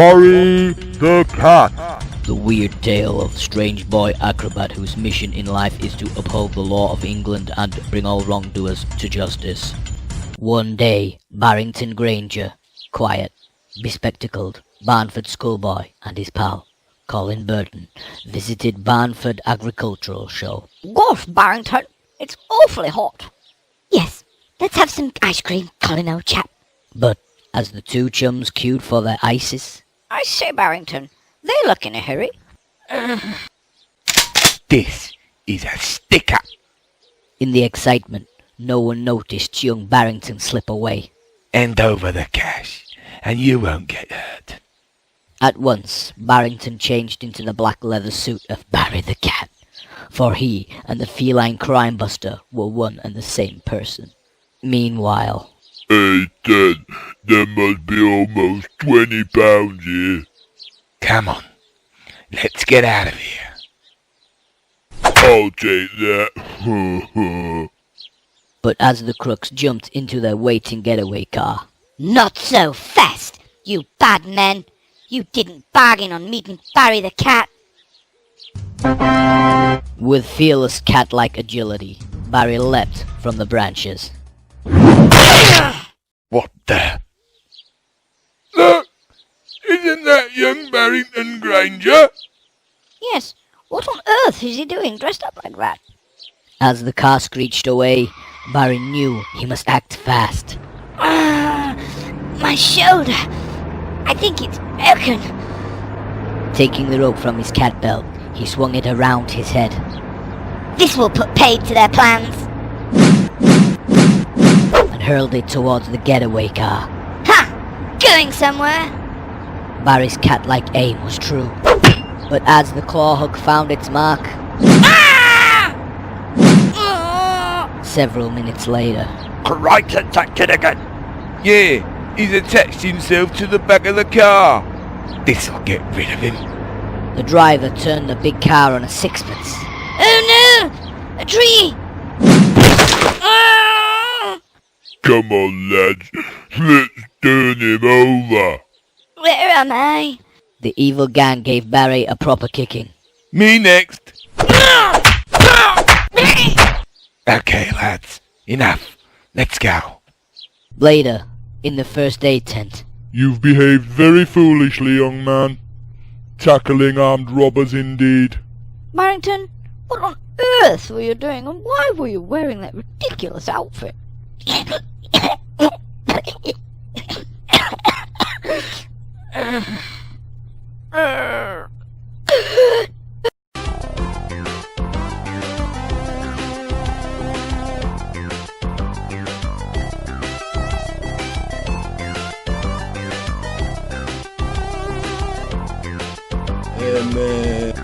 Barry the Cat. The weird tale of strange boy acrobat whose mission in life is to uphold the law of England and bring all wrongdoers to justice. One day, Barrington Granger, quiet, bespectacled, Barnford schoolboy and his pal, Colin Burton, visited Barnford Agricultural Show. Gosh, Barrington, it's awfully hot. Yes, let's have some ice cream, Colin, old chap. But as the two chums queued for their ices, I say, Barrington, they look in a hurry. This is a stick-up. in the excitement, no one noticed young Barrington slip away. Hand over the cash, and you won't get hurt. At once, Barrington changed into the black leather suit of Barry the Cat, for he and the feline crime buster were one and the same person. Meanwhile, Hey, Ted, there must be almost 20 pounds here. Come on, let's get out of here. I'll take that. but as the crooks jumped into their waiting getaway car, Not so fast, you bad men. You didn't bargain on meeting Barry the Cat. with fearless cat-like agility, Barry leapt from the branches. What the? Look! Isn't that young Barrington Granger? Yes, what on earth is he doing dressed up like that? As the car screeched away, Barry knew he must act fast. My shoulder. I think it's broken. Taking the rope from his cat belt, he swung it around his head. This will put paid to their plans. And hurled it towards the getaway car. Ha! Going somewhere? Barry's cat-like aim was true. But as the claw hook found its mark, several minutes later, Right attacked it again. Yeah, he's attached himself to the back of the car. This'll get rid of him. the driver turned the big car on a sixpence. Oh no! A tree! Come on, lads. Let's turn him over. Where am I? The evil gang gave Barry a proper kicking. Me next. Okay, lads, enough. Let's go. Later, in the first aid tent, You've behaved very foolishly, young man. Tackling armed robbers indeed. Barrington, what on earth were you doing and why were you wearing that ridiculous outfit? Man.